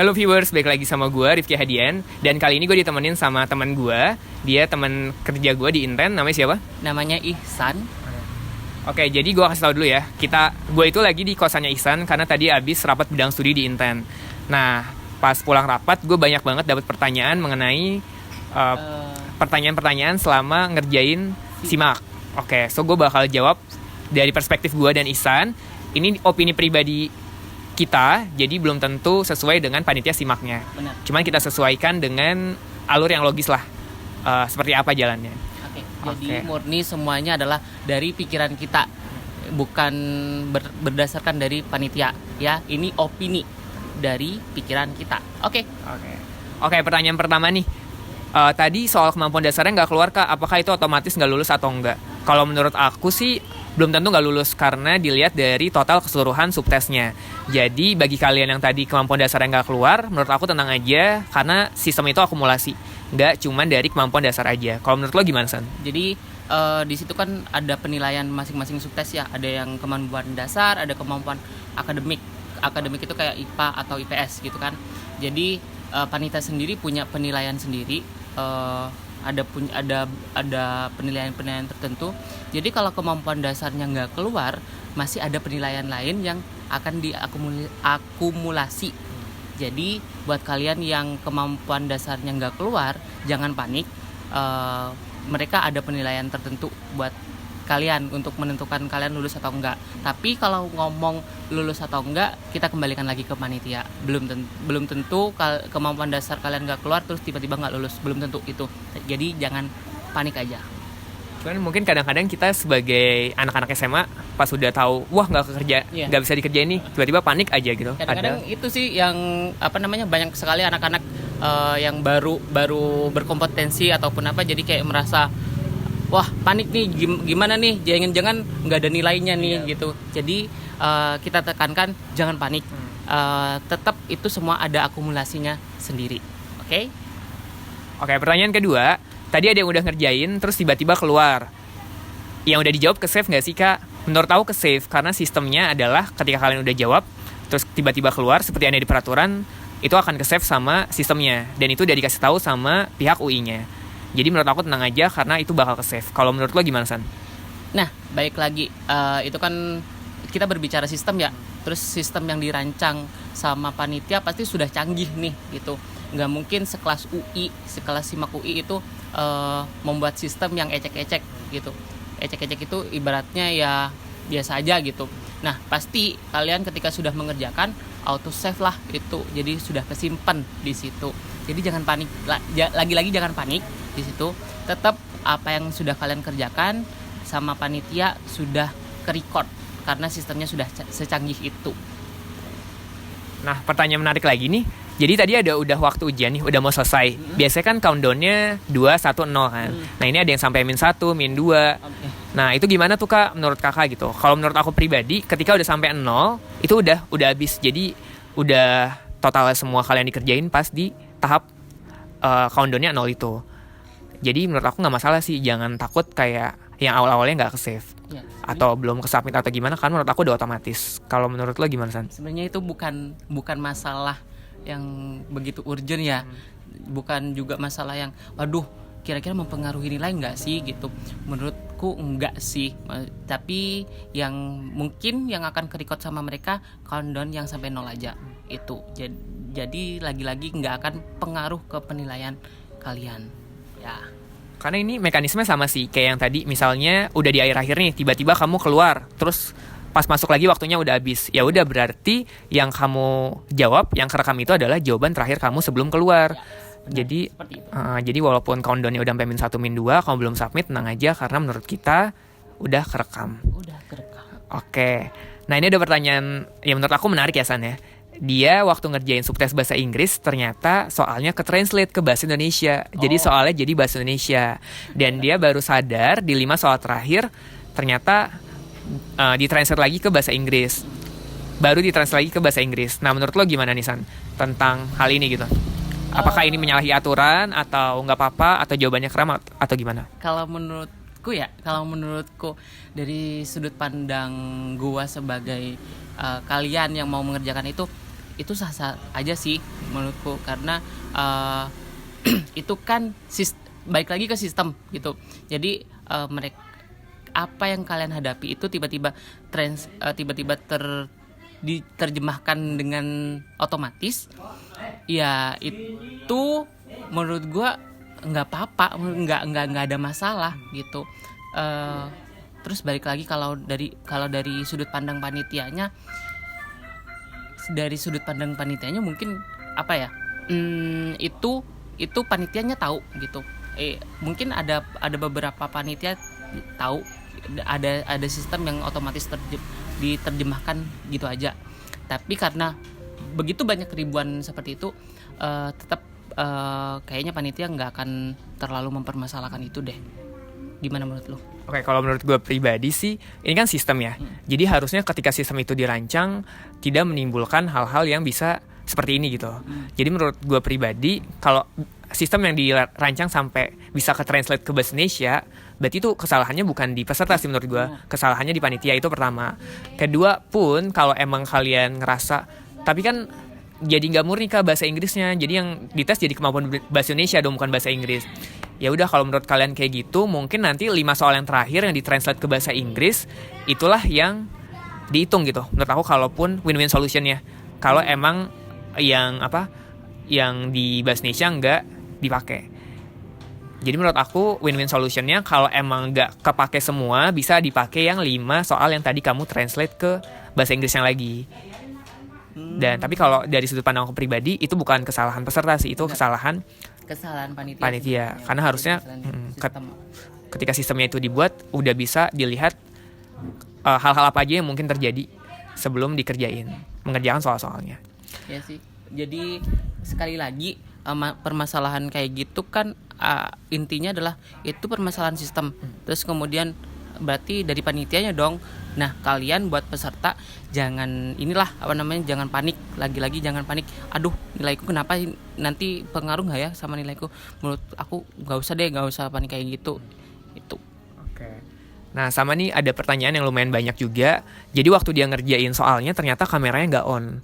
Halo viewers, balik lagi sama gue Rifki Hadian. Dan kali ini gue ditemenin sama teman gue. Dia teman kerja gue di Inten, namanya siapa? Namanya Ihsan. Oke, jadi gue kasih tau dulu ya. Gue itu lagi di kosannya Ihsan karena tadi abis rapat bidang studi di Inten. Nah, pas pulang rapat gue banyak banget dapat pertanyaan mengenai pertanyaan-pertanyaan selama ngerjain SIMAK. Oke, so gue bakal jawab dari perspektif gue dan Ihsan. Ini opini pribadi kita, jadi belum tentu sesuai dengan panitia SIMAK-nya. Benar. Cuman kita sesuaikan dengan alur yang logis lah, seperti apa jalannya. Jadi murni semuanya adalah dari pikiran kita, bukan berdasarkan dari panitia. Ya, ini opini dari pikiran kita. Oke, pertanyaan pertama nih. Tadi soal kemampuan dasarnya nggak keluar Kak, apakah itu otomatis nggak lulus atau enggak? Kalau menurut aku sih belum tentu nggak lulus karena dilihat dari total keseluruhan subtesnya. Jadi bagi kalian yang tadi kemampuan dasarnya nggak keluar, menurut aku tenang aja karena sistem itu akumulasi, nggak cuma dari kemampuan dasar aja. Kalau menurut lo gimana San? Jadi di situ kan ada penilaian masing-masing subtes ya. Ada yang kemampuan dasar, ada kemampuan akademik. Akademik itu kayak IPA atau IPS gitu kan. Jadi panitia sendiri punya penilaian sendiri. Ada penilaian tertentu. Jadi kalau kemampuan dasarnya nggak keluar, masih ada penilaian lain yang akan diakumulasi. Jadi buat kalian yang kemampuan dasarnya nggak keluar, jangan panik. Mereka ada penilaian tertentu buat kalian untuk menentukan kalian lulus atau enggak. Tapi kalau ngomong lulus atau enggak, kita kembalikan lagi ke panitia. Belum tentu kemampuan dasar kalian nggak keluar terus tiba-tiba nggak lulus, belum tentu itu. Jadi jangan panik aja. Cuman mungkin kadang-kadang kita sebagai anak-anak SMA pas udah tahu wah nggak nggak bisa dikerjain nih, tiba-tiba panik aja gitu. Kadang-kadang itu sih yang banyak sekali anak-anak yang baru berkompetensi ataupun apa, jadi kayak merasa wah panik nih, gimana nih, jangan-jangan nggak ada nilainya nih gitu. Jadi kita tekankan jangan panik. Tetap itu semua ada akumulasinya sendiri. Oke, pertanyaan kedua. Tadi ada yang udah ngerjain, terus tiba-tiba keluar. Yang udah dijawab ke-save nggak sih, Kak? Menurut aku ke-save, karena sistemnya adalah ketika kalian udah jawab, terus tiba-tiba keluar, seperti yang ada di peraturan, itu akan ke-save sama sistemnya. Dan itu udah dikasih tahu sama pihak UI-nya. Jadi menurut aku tenang aja, karena itu bakal ke-save. Kalau menurut lo gimana, San? Nah, baik lagi. Itu kan kita berbicara sistem ya. Terus sistem yang dirancang sama panitia pasti sudah canggih nih, gitu. Nggak mungkin sekelas SIMAK UI itu membuat sistem yang ecek-ecek gitu. Ecek-ecek itu ibaratnya ya biasa aja gitu. Nah, pasti kalian ketika sudah mengerjakan auto save lah itu. Jadi sudah kesimpan di situ. Jadi jangan panik. Lagi-lagi jangan panik di situ. Tetap apa yang sudah kalian kerjakan sama panitia sudah ke-record karena sistemnya sudah secanggih itu. Nah, pertanyaan menarik lagi nih. Jadi tadi udah waktu ujian nih, udah mau selesai. Biasanya kan countdown-nya 2, 1, 0 kan. Nah, ini ada yang sampai -1, -2. Nah, itu gimana tuh Kak menurut Kakak gitu? Kalau menurut aku pribadi, ketika udah sampai 0, itu udah habis. Jadi udah total semua kalian dikerjain pas di tahap countdown-nya 0 itu. Jadi menurut aku nggak masalah sih, jangan takut kayak yang awal-awalnya nggak ke-save. Ya, atau belum ke-submit atau gimana, kan menurut aku udah otomatis. Kalau menurut lo gimana, San? Sebenarnya itu bukan masalah yang begitu urgent ya. Bukan juga masalah yang waduh kira-kira mempengaruhi nilai nggak sih gitu. Menurutku enggak sih. Tapi yang mungkin yang akan ke-record sama mereka countdown yang sampai 0 aja itu. Jadi lagi-lagi nggak akan pengaruh ke penilaian kalian ya. Karena ini mekanisme sama sih kayak yang tadi, misalnya udah di akhir-akhir nih, tiba-tiba kamu keluar, terus pas masuk lagi waktunya udah habis. Ya udah, berarti yang kamu jawab, yang kerekam itu adalah jawaban terakhir kamu sebelum keluar. Ya, jadi walaupun countdown-nya udah sampai -1, -2, kamu belum submit, tenang aja karena menurut kita udah kerekam. Oke. Nah, ini ada pertanyaan yang menurut aku menarik ya, San ya. Dia waktu ngerjain subtes bahasa Inggris ternyata soalnya ke-translate ke bahasa Indonesia. Jadi soalnya jadi bahasa Indonesia. Dan dia baru sadar di 5 soal terakhir ternyata ditranslate lagi ke bahasa Inggris. Baru ditranslate lagi ke bahasa Inggris. Nah, menurut lo gimana nih, San, tentang hal ini gitu? Apakah ini menyalahi aturan atau nggak apa-apa atau jawabannya keramat atau gimana? Kalau menurutku dari sudut pandang gua sebagai kalian yang mau mengerjakan itu sah-sah aja sih menurutku, karena itu kan baik lagi ke sistem gitu. Jadi mereka, apa yang kalian hadapi itu tiba-tiba diterjemahkan dengan otomatis, ya itu menurut gua nggak apa-apa, nggak ada masalah gitu. Terus balik lagi kalau dari sudut pandang panitianya, mungkin apa ya, itu panitianya tahu gitu. Mungkin ada beberapa panitia tahu ada sistem yang otomatis diterjemahkan gitu aja. Tapi karena begitu banyak ribuan seperti itu, tetap kayaknya panitia nggak akan terlalu mempermasalahkan itu deh. Gimana menurut lo? Oke, kalau menurut gue pribadi sih, ini kan sistem ya. Jadi harusnya ketika sistem itu dirancang, tidak menimbulkan hal-hal yang bisa seperti ini gitu. Jadi menurut gue pribadi, kalau sistem yang dirancang sampai bisa ke-translate ke bahasa Indonesia, berarti itu kesalahannya bukan di peserta sih menurut gue. Kesalahannya di panitia, itu pertama. Kedua pun, kalau emang kalian ngerasa, tapi kan jadi nggak murni ke bahasa Inggrisnya, jadi yang dites jadi kemampuan bahasa Indonesia dong, bukan bahasa Inggris. Ya udah, kalau menurut kalian kayak gitu, mungkin nanti 5 soal yang terakhir yang ditranslate ke bahasa Inggris, itulah yang dihitung gitu. Menurut aku, kalaupun win-win solution ya. Kalau emang yang di bahasa Indonesia nggak dipakai. Jadi menurut aku win-win solutionnya, kalau emang nggak kepake semua, bisa dipakai yang 5 soal yang tadi kamu translate ke bahasa Inggrisnya lagi. Dan tapi kalau dari sudut pandang aku pribadi, itu bukan kesalahan peserta sih, itu kesalahan panitia. Karena harusnya ketika sistemnya itu dibuat, udah bisa dilihat hal-hal apa aja yang mungkin terjadi sebelum mengerjakan soal-soalnya. Ya sih. Jadi sekali lagi, permasalahan kayak gitu kan intinya adalah itu permasalahan sistem. Terus kemudian berarti dari panitianya dong. Nah, kalian buat peserta jangan jangan panik, lagi-lagi jangan panik. Aduh, nilaiku kenapa nanti pengaruh nggak ya sama nilaiku? Menurut aku nggak usah panik kayak gitu. Itu. Oke. Nah, sama nih ada pertanyaan yang lumayan banyak juga. Jadi waktu dia ngerjain soalnya ternyata kameranya nggak on.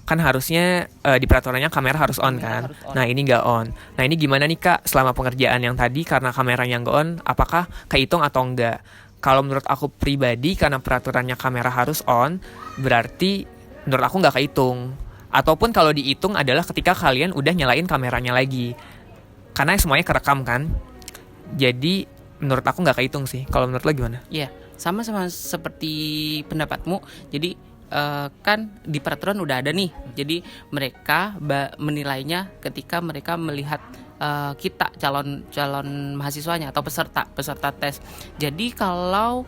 Kan harusnya di peraturannya kamera harus on kan. Nah, ini nggak on. Nah, ini gimana nih Kak, selama pengerjaan yang tadi karena kameranya nggak on, apakah kehitung atau enggak? Kalau menurut aku pribadi, karena peraturannya kamera harus on, berarti menurut aku nggak kehitung. Ataupun kalau dihitung adalah ketika kalian udah nyalain kameranya lagi, karena semuanya kerekam kan. Jadi menurut aku nggak kehitung sih. Kalau menurut lo gimana? Iya, sama seperti pendapatmu. Jadi kan di peraturan udah ada nih. Jadi mereka menilainya ketika mereka melihat kita calon mahasiswanya atau peserta tes. Jadi kalau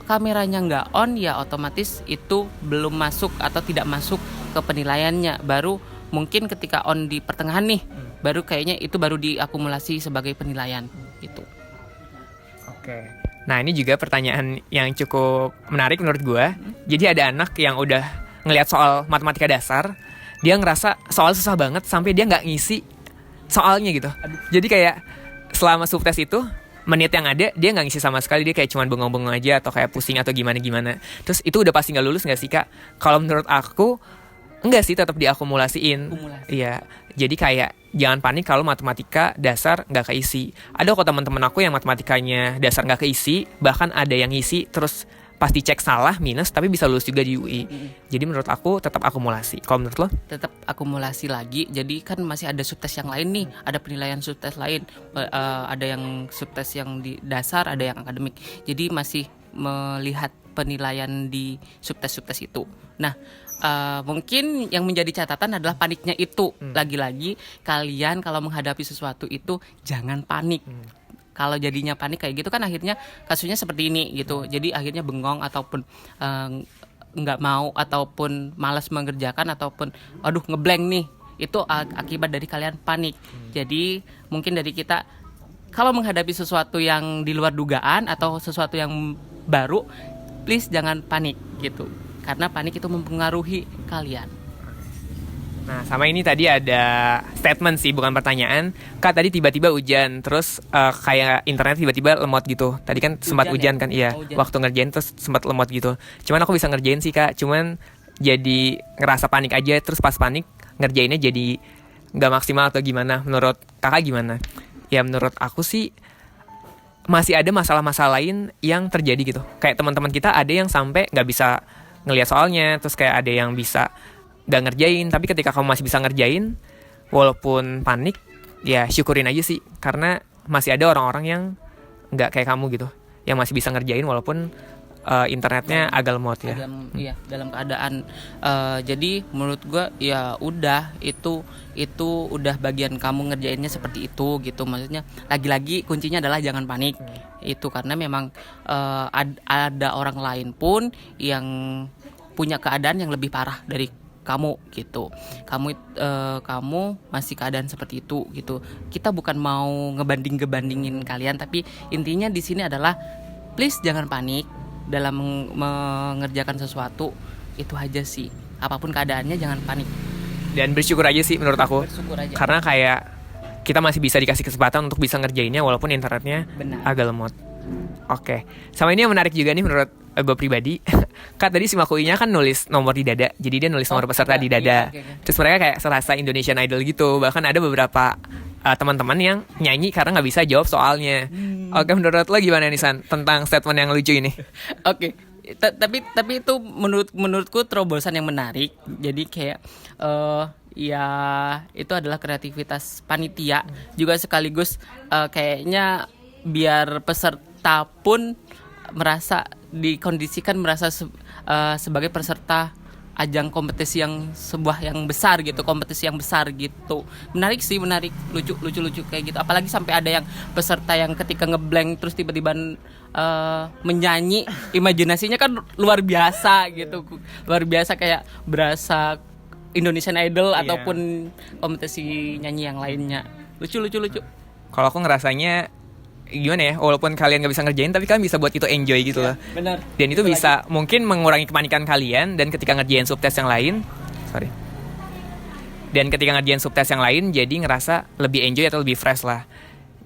kameranya nggak on, ya otomatis itu belum masuk atau tidak masuk ke penilaiannya. Baru mungkin ketika on di pertengahan nih, baru kayaknya itu baru diakumulasi sebagai penilaian gitu. Oke. Nah, ini juga pertanyaan yang cukup menarik menurut gue. Jadi ada anak yang udah ngelihat soal matematika dasar, dia ngerasa soal susah banget sampai dia nggak ngisi soalnya gitu. Jadi kayak selama subtes itu, menit yang ada dia nggak ngisi sama sekali, dia kayak cuman bengong-bengong aja atau kayak pusing atau gimana-gimana. Terus itu udah pasti nggak lulus nggak sih Kak? Kalau menurut aku enggak sih, tetap diakumulasiin. Iya. Jadi kayak jangan panik kalau matematika dasar nggak keisi. Ada kok teman-teman aku yang matematikanya dasar nggak keisi, bahkan ada yang ngisi terus pasti cek salah minus tapi bisa lulus juga di UI. Jadi menurut aku tetap akumulasi. Kalau menurut lo? Tetap akumulasi lagi. Jadi kan masih ada subtes yang lain nih, ada penilaian subtes lain. Ada yang subtes yang di dasar, ada yang akademik. Jadi masih melihat penilaian di subtes-subtes itu. Nah, mungkin yang menjadi catatan adalah paniknya itu. Lagi-lagi kalian kalau menghadapi sesuatu itu jangan panik. Kalau jadinya panik kayak gitu kan akhirnya kasusnya seperti ini gitu. Jadi akhirnya bengong ataupun nggak mau ataupun malas mengerjakan ataupun aduh ngeblank nih. Itu akibat dari kalian panik. Jadi mungkin dari kita kalau menghadapi sesuatu yang di luar dugaan atau sesuatu yang baru, please jangan panik gitu. Karena panik itu mempengaruhi kalian. Nah, sama ini tadi ada statement sih, bukan pertanyaan. Kak, tadi tiba-tiba hujan, terus kayak internet tiba-tiba lemot gitu. Tadi kan sempat hujan kan, iya. Hujan. Waktu ngerjain terus sempat lemot gitu. Cuman aku bisa ngerjain sih Kak, cuman jadi ngerasa panik aja, terus pas panik ngerjainnya jadi nggak maksimal atau gimana? Menurut kakak gimana? Ya menurut aku sih masih ada masalah-masalah lain yang terjadi gitu. Kayak teman-teman kita ada yang sampai nggak bisa ngelihat soalnya, terus kayak ada yang bisa nggak ngerjain. Tapi ketika kamu masih bisa ngerjain, walaupun panik, ya syukurin aja sih. Karena masih ada orang-orang yang nggak kayak kamu gitu, yang masih bisa ngerjain walaupun internetnya agak lemot ya. Dalam keadaan jadi menurut gue ya udah itu udah bagian kamu ngerjainnya seperti itu gitu. Maksudnya lagi-lagi kuncinya adalah jangan panik. Itu karena memang ada orang lain pun yang punya keadaan yang lebih parah dari kamu gitu. Kamu masih keadaan seperti itu gitu. Kita bukan mau ngebandingin kalian, tapi intinya di sini adalah please jangan panik dalam mengerjakan sesuatu. Itu aja sih, apapun keadaannya jangan panik dan bersyukur aja sih menurut aku. Bersyukur aja. Karena kayak kita masih bisa dikasih kesempatan untuk bisa ngerjainnya walaupun internetnya agak lemot. Oke, sama ini yang menarik juga nih menurut gue pribadi. Kan tadi si Makuinya kan nulis nomor di dada, jadi dia nulis nomor peserta di dada. Terus mereka kayak serasa Indonesian Idol gitu. Bahkan ada beberapa teman-teman yang nyanyi karena nggak bisa jawab soalnya. Oke, menurut lo gimana nih San tentang statement yang lucu ini? Oke, tapi itu menurutku terobosan yang menarik. Jadi kayak ya itu adalah kreativitas panitia juga sekaligus kayaknya biar peserta pun merasa dikondisikan merasa sebagai peserta ajang kompetisi yang besar gitu, kompetisi yang besar gitu. Menarik sih, menarik, lucu kayak gitu. Apalagi sampai ada yang peserta yang ketika ngeblank terus tiba-tiba menyanyi, imajinasinya kan luar biasa gitu. Luar biasa kayak berasa Indonesian Idol ataupun kompetisi nyanyi yang lainnya. Lucu. Kalau aku ngerasanya gimana ya, walaupun kalian gak bisa ngerjain tapi kalian bisa buat itu enjoy gitu loh. Benar. Dan itu bisa mungkin mengurangi kepanikan kalian. Dan ketika ngerjain subtes yang lain jadi ngerasa lebih enjoy atau lebih fresh lah.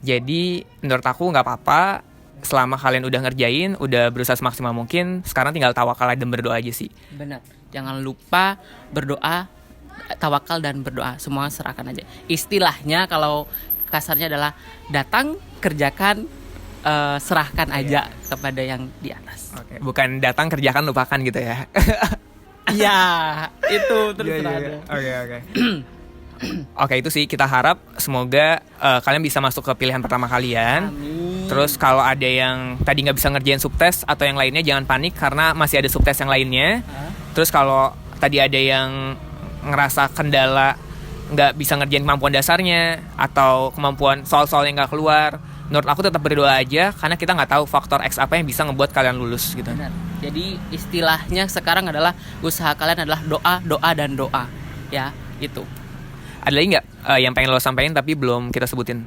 Jadi menurut aku gak apa-apa selama kalian udah ngerjain, udah berusaha semaksimal mungkin. Sekarang tinggal tawakal dan berdoa aja sih. Benar, jangan lupa berdoa, tawakal dan berdoa, semua serahkan aja. Istilahnya kalau kasarnya adalah datang, kerjakan, serahkan aja kepada yang di atas. Oke. Bukan datang, kerjakan, lupakan gitu ya. Iya, itu terserah. Oke. Oke, itu sih kita harap semoga kalian bisa masuk ke pilihan pertama kalian. Amin. Terus kalau ada yang tadi nggak bisa ngerjain subtes atau yang lainnya, jangan panik karena masih ada subtes yang lainnya. Terus kalau tadi ada yang ngerasa kendala nggak bisa ngerjain kemampuan dasarnya atau kemampuan soal-soal yang nggak keluar, menurut aku tetap berdoa aja karena kita nggak tahu faktor X apa yang bisa ngebuat kalian lulus gitu. Benar. Jadi istilahnya sekarang adalah usaha kalian adalah doa dan doa ya itu. Ada lagi nggak yang pengen lo sampaikan tapi belum kita sebutin?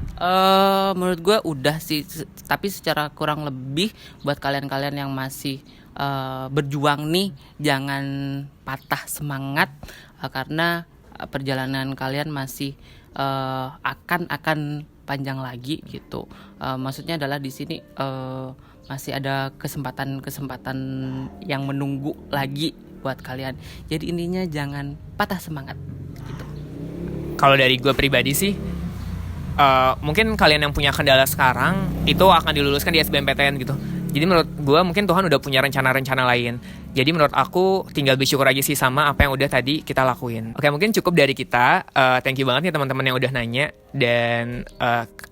Menurut gue udah sih, tapi secara kurang lebih buat kalian-kalian yang masih berjuang nih, jangan patah semangat karena perjalanan kalian masih akan panjang lagi gitu. Maksudnya adalah di sini masih ada kesempatan yang menunggu lagi buat kalian. Jadi intinya jangan patah semangat gitu. Kalau dari gue pribadi sih, mungkin kalian yang punya kendala sekarang itu akan diluluskan di SBMPTN gitu. Jadi menurut gue mungkin Tuhan udah punya rencana-rencana lain. Jadi menurut aku tinggal bersyukur aja sih sama apa yang udah tadi kita lakuin. Oke, mungkin cukup dari kita. Thank you banget nih teman-teman yang udah nanya. Dan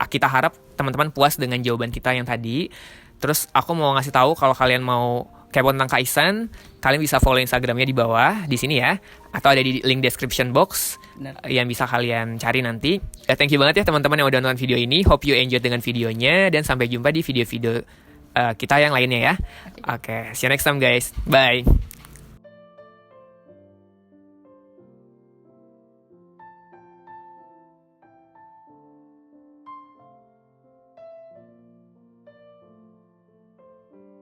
kita harap teman-teman puas dengan jawaban kita yang tadi. Terus aku mau ngasih tahu kalau kalian mau kepo tentang Kak Ihsan, kalian bisa follow Instagramnya di bawah, di sini ya. Atau ada di link description box. Benar. Yang bisa kalian cari nanti. Thank you banget ya teman-teman yang udah nonton video ini. Hope you enjoyed dengan videonya. Dan sampai jumpa di video-video kita yang lainnya ya. Oke, see you next time guys. Bye.